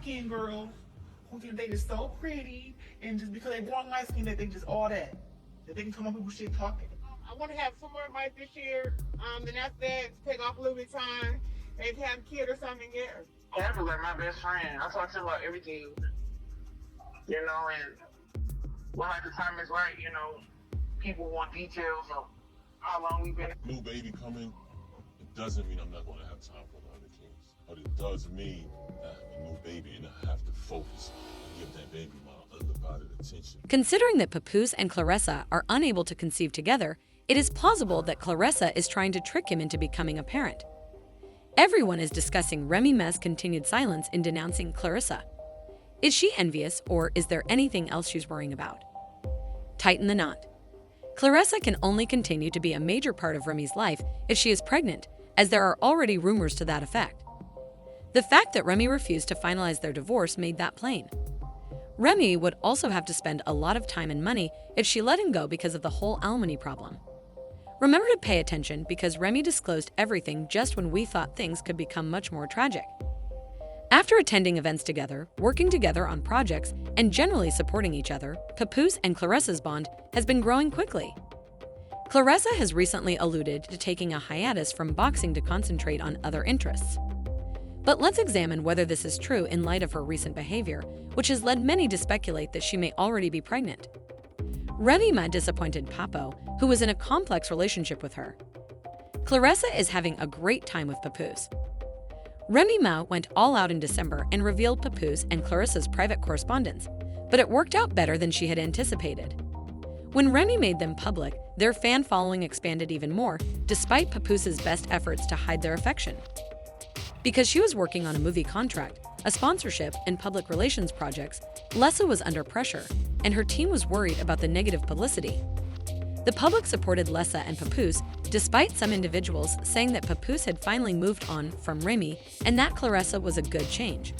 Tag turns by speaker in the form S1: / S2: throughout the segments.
S1: skinned girls who think they just so pretty and just because they born light skin that they just all that. That they can come on people's shit talking.
S2: I want to have summer life this year. Then after that, take off a little bit of time. Maybe have a kid or something. Yeah.
S1: That was like my best friend. I talk to her about everything. You know, and when like the time is right, you know, people want details of how long we've been.
S3: New baby coming, it doesn't mean I'm not going to have time for the other kids. But it does mean that I have a new baby and I have to focus and give that baby my undivided attention.
S4: Considering that Papoose and Claressa are unable to conceive together, it is plausible that Claressa is trying to trick him into becoming a parent. Everyone is discussing Remy's continued silence in denouncing Claressa. Is she envious, or is there anything else she's worrying about? Tighten the knot. Claressa can only continue to be a major part of Remy's life if she is pregnant, as there are already rumors to that effect. The fact that Remy refused to finalize their divorce made that plain. Remy would also have to spend a lot of time and money if she let him go because of the whole alimony problem. Remember to pay attention because Remy disclosed everything just when we thought things could become much more tragic. After attending events together, working together on projects, and generally supporting each other, Papoose and Claressa's bond has been growing quickly. Claressa has recently alluded to taking a hiatus from boxing to concentrate on other interests. But let's examine whether this is true in light of her recent behavior, which has led many to speculate that she may already be pregnant. Remy disappointed Papo, who was in a complex relationship with her. Claressa is having a great time with Papoose. Remy went all out in December and revealed Papoose and Claressa's private correspondence, but it worked out better than she had anticipated. When Remy made them public, their fan following expanded even more, despite Papoose's best efforts to hide their affection. Because she was working on a movie contract, a sponsorship, and public relations projects, Lessa was under pressure, and her team was worried about the negative publicity. The public supported Lessa and Papoose, despite some individuals saying that Papoose had finally moved on from Remy and that Claressa was a good change.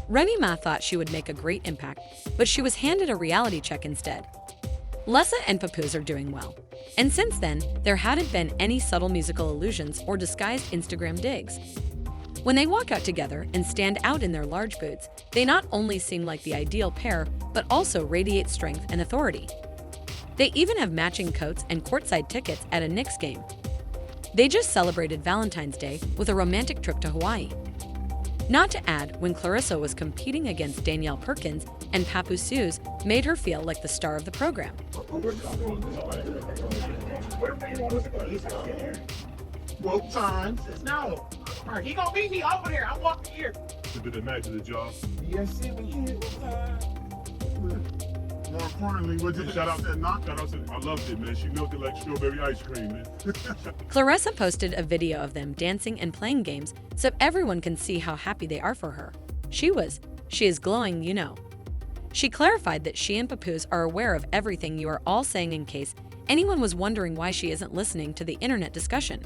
S4: Remy thought she would make a great impact, but she was handed a reality check instead. Lessa and Papoose are doing well, and since then, there hadn't been any subtle musical allusions or disguised Instagram digs. When they walk out together and stand out in their large boots, they not only seem like the ideal pair, but also radiate strength and authority. They even have matching coats and courtside tickets at a Knicks game. They just celebrated Valentine's Day with a romantic trip to Hawaii. Not to add, when Claressa was competing against Danielle Perkins and Papoose made her feel like the star of the program.
S1: Both times. No. All right, he gonna meet me over there. I'm walking here.
S3: Did it match the job?
S1: Yes, it was.
S3: More importantly, shout out that knockout. I loved it, man. She milked it like strawberry ice cream, man.
S4: Claressa posted a video of them dancing and playing games so everyone can see how happy they are for her. She is glowing, you know. She clarified that she and Papoose are aware of everything you are all saying in case anyone was wondering why she isn't listening to the internet discussion.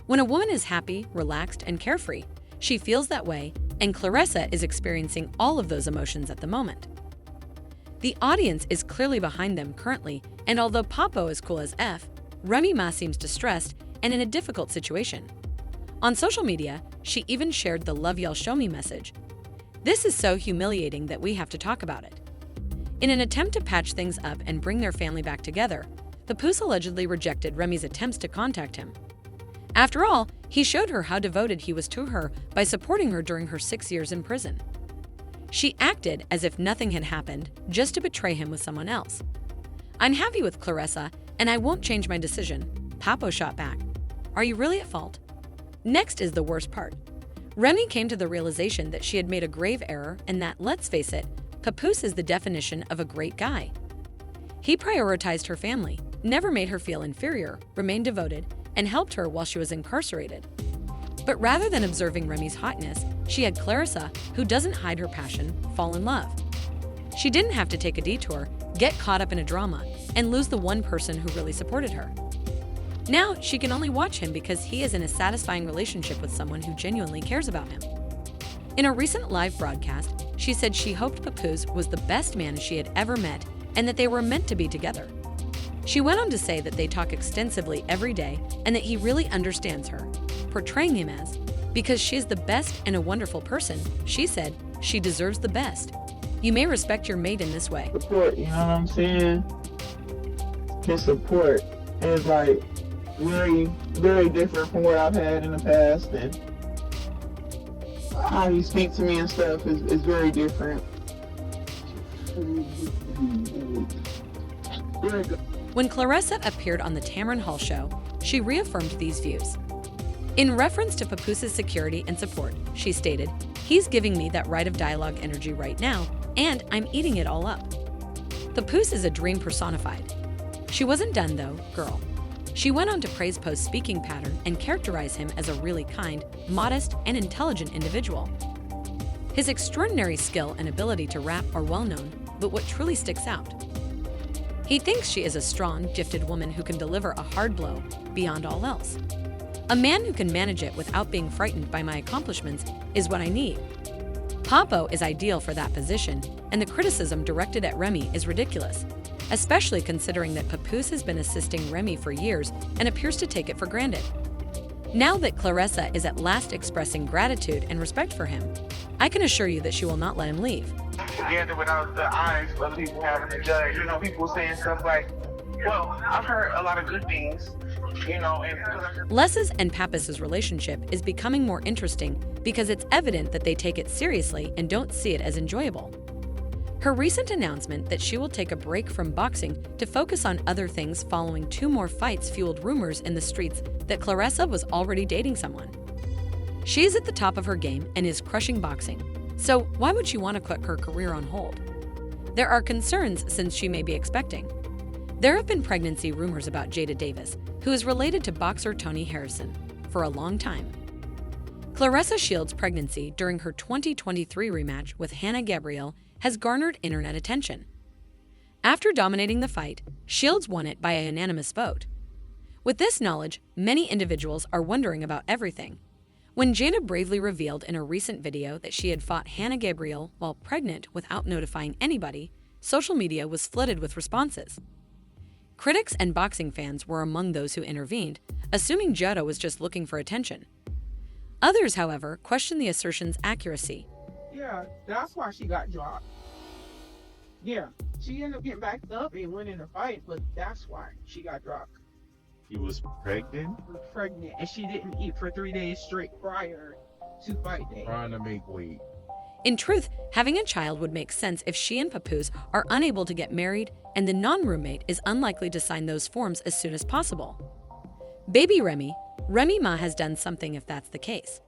S4: When a woman is happy, relaxed, and carefree, she feels that way, and Claressa is experiencing all of those emotions at the moment. The audience is clearly behind them currently, and although Papo is cool as F, Remy seems distressed and in a difficult situation. On social media, she even shared the "Love Y'all Show Me" message. This is so humiliating that we have to talk about it. In an attempt to patch things up and bring their family back together, Papoose allegedly rejected Remy's attempts to contact him. After all, he showed her how devoted he was to her by supporting her during her 6 years in prison. She acted as if nothing had happened just to betray him with someone else. "I'm happy with Claressa, and I won't change my decision," Papo shot back. "Are you really at fault?" Next is the worst part. Remy came to the realization that she had made a grave error and that, let's face it, Papoose is the definition of a great guy. He prioritized her family, never made her feel inferior, remained devoted, and helped her while she was incarcerated. But rather than observing Remy's hotness, she had Claressa, who doesn't hide her passion, fall in love. She didn't have to take a detour, get caught up in a drama, and lose the one person who really supported her. Now, she can only watch him because he is in a satisfying relationship with someone who genuinely cares about him. In a recent live broadcast, she said she hoped Papoose was the best man she had ever met and that they were meant to be together. She went on to say that they talk extensively every day and that he really understands her, portraying him as, because she is the best and a wonderful person, she said, she deserves the best. You may respect your mate in this way.
S1: Support, you know what I'm saying? His support is like very, very different from what I've had in the past, and how he speaks to me and stuff is very different. Very good.
S4: When Claressa appeared on the Tamron Hall show, she reaffirmed these views. In reference to Papoose's security and support, she stated, "He's giving me that right of dialogue energy right now, and I'm eating it all up." Papoose is a dream personified. She wasn't done though, girl. She went on to praise Poe's speaking pattern and characterize him as a really kind, modest, and intelligent individual. His extraordinary skill and ability to rap are well known, but what truly sticks out? He thinks she is a strong, gifted woman who can deliver a hard blow beyond all else. A man who can manage it without being frightened by my accomplishments is what I need. Papo is ideal for that position, and the criticism directed at Remy is ridiculous, especially considering that Papoose has been assisting Remy for years and appears to take it for granted. Now that Claressa is at last expressing gratitude and respect for him, I can assure you that she will not let him leave.
S1: Together without the eyes of people having to judge. You know, people saying stuff like, well, I've heard a lot of good things, you know, and
S4: Les's and Papoose's relationship is becoming more interesting because it's evident that they take it seriously and don't see it as enjoyable. Her recent announcement that she will take a break from boxing to focus on other things following 2 more fights fueled rumors in the streets that Claressa was already dating someone. She is at the top of her game and is crushing boxing, so why would she want to put her career on hold? There are concerns since she may be expecting. There have been pregnancy rumors about Jada Davis, who is related to boxer Tony Harrison, for a long time. Claressa Shields' pregnancy during her 2023 rematch with Hannah Gabriel has garnered internet attention. After dominating the fight, Shields won it by a unanimous vote. With this knowledge, many individuals are wondering about everything. When Jada bravely revealed in a recent video that she had fought Hannah Gabriel while pregnant without notifying anybody, social media was flooded with responses. Critics and boxing fans were among those who intervened, assuming Jada was just looking for attention. Others, however, questioned the assertion's accuracy.
S2: Yeah, that's why she got dropped. Yeah, she ended up getting backed up and winning the fight, but that's why she got dropped.
S5: She was pregnant?
S2: Pregnant, and she didn't eat for 3 days straight prior to fight day.
S5: Trying to make weight.
S4: In truth, having a child would make sense if she and Papoose are unable to get married and the non-roommate is unlikely to sign those forms as soon as possible. Baby Remy Ma has done something if that's the case.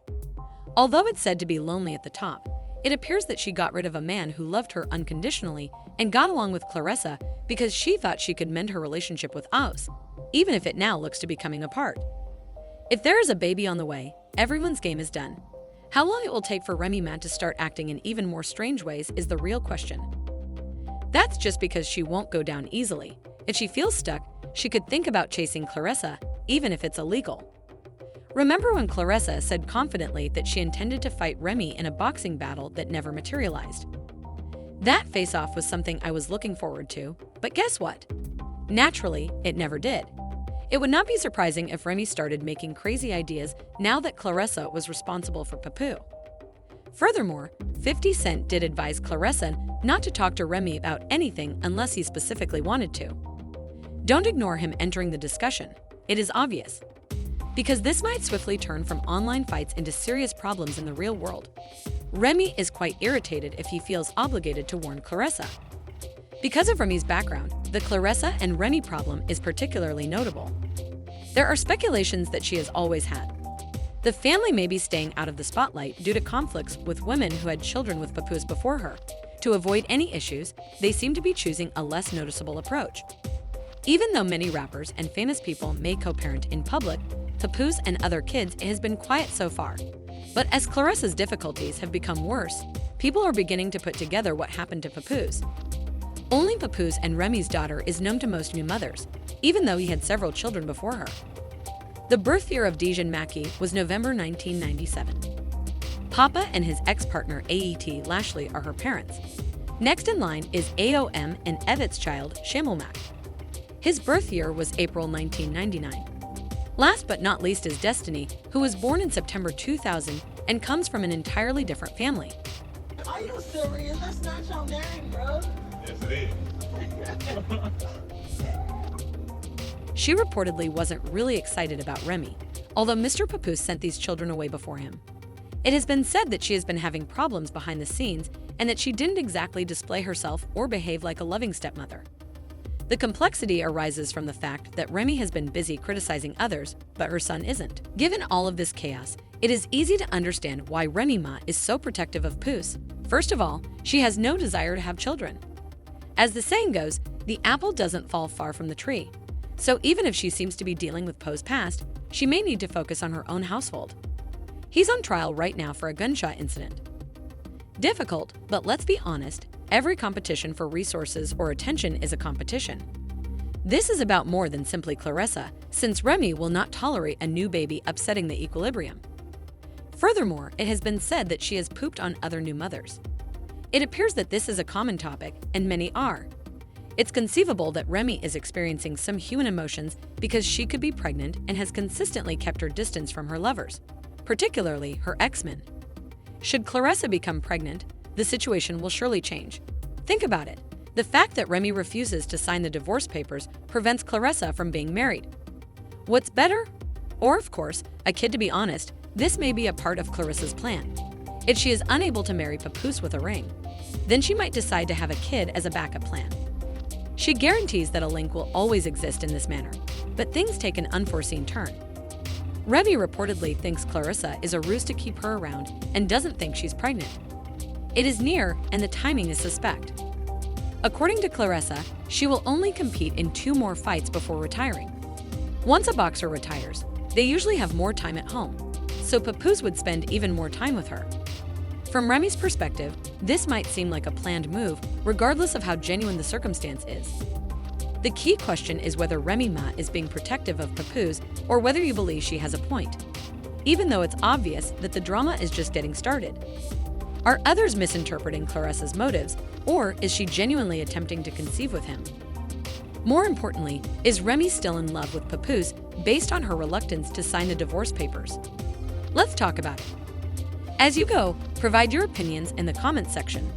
S4: Although it's said to be lonely at the top, it appears that she got rid of a man who loved her unconditionally and got along with Claressa because she thought she could mend her relationship with Oz, even if it now looks to be coming apart. If there is a baby on the way, everyone's game is done. How long it will take for Remy Ma to start acting in even more strange ways is the real question. That's just because she won't go down easily. If she feels stuck, she could think about chasing Claressa, even if it's illegal. Remember when Claressa said confidently that she intended to fight Remy in a boxing battle that never materialized? That face-off was something I was looking forward to, but guess what? Naturally, it never did. It would not be surprising if Remy started making crazy ideas now that Claressa was responsible for Papoose. Furthermore, 50 Cent did advise Claressa not to talk to Remy about anything unless he specifically wanted to. Don't ignore him entering the discussion. It is obvious. Because this might swiftly turn from online fights into serious problems in the real world. Remy is quite irritated if he feels obligated to warn Claressa. Because of Remy's background, the Claressa and Remy problem is particularly notable. There are speculations that she has always had. The family may be staying out of the spotlight due to conflicts with women who had children with Papoose before her. To avoid any issues, they seem to be choosing a less noticeable approach. Even though many rappers and famous people may co-parent in public, Papoose and other kids has been quiet so far. But as Claressa's difficulties have become worse, people are beginning to put together what happened to Papoose. Only Papoose and Remy's daughter is known to most new mothers, even though he had several children before her. The birth year of Dejan Mackey was November 1997. Papa and his ex-partner AET Lashley are her parents. Next in line is AOM and Evit's child, Shamelmack. His birth year was April 1999. Last but not least is Destiny, who was born in September 2000 and comes from an entirely different family.
S1: Are you serious? That's not your name, bro.
S3: Yes, it is.
S4: She reportedly wasn't really excited about Remy, although Mr. Papoose sent these children away before him. It has been said that she has been having problems behind the scenes and that she didn't exactly display herself or behave like a loving stepmother. The complexity arises from the fact that Remy has been busy criticizing others, but her son isn't. Given all of this chaos, it is easy to understand why Remy Ma is so protective of Papoose. First of all, she has no desire to have children. As the saying goes, the apple doesn't fall far from the tree. So even if she seems to be dealing with Poe's past, she may need to focus on her own household. He's on trial right now for a gunshot incident. Difficult, but let's be honest, every competition for resources or attention is a competition. This is about more than simply Claressa, since Remy will not tolerate a new baby upsetting the equilibrium. Furthermore, it has been said that she has pooped on other new mothers. It appears that this is a common topic, and many are. It's conceivable that Remy is experiencing some human emotions because she could be pregnant and has consistently kept her distance from her lovers, particularly her ex-men. Should Claressa become pregnant, the situation will surely change. Think about it. The fact that Remy refuses to sign the divorce papers prevents Claressa from being married. What's better? Or, of course, a kid. To be honest, this may be a part of Claressa's plan. If she is unable to marry Papoose with a ring, then she might decide to have a kid as a backup plan. She guarantees that a link will always exist in this manner, but things take an unforeseen turn. Remy reportedly thinks Claressa is a ruse to keep her around and doesn't think she's pregnant. It is near, and the timing is suspect. According to Claressa, she will only compete in 2 more fights before retiring. Once a boxer retires, they usually have more time at home, so Papoose would spend even more time with her. From Remy's perspective, this might seem like a planned move, regardless of how genuine the circumstance is. The key question is whether Remy Ma is being protective of Papoose or whether you believe she has a point, even though it's obvious that the drama is just getting started. Are others misinterpreting Claressa's motives, or is she genuinely attempting to conceive with him? More importantly, is Remy still in love with Papoose based on her reluctance to sign the divorce papers? Let's talk about it. As you go, provide your opinions in the comments section.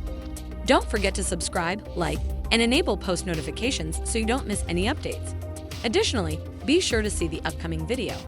S4: Don't forget to subscribe, like, and enable post notifications so you don't miss any updates. Additionally, be sure to see the upcoming video.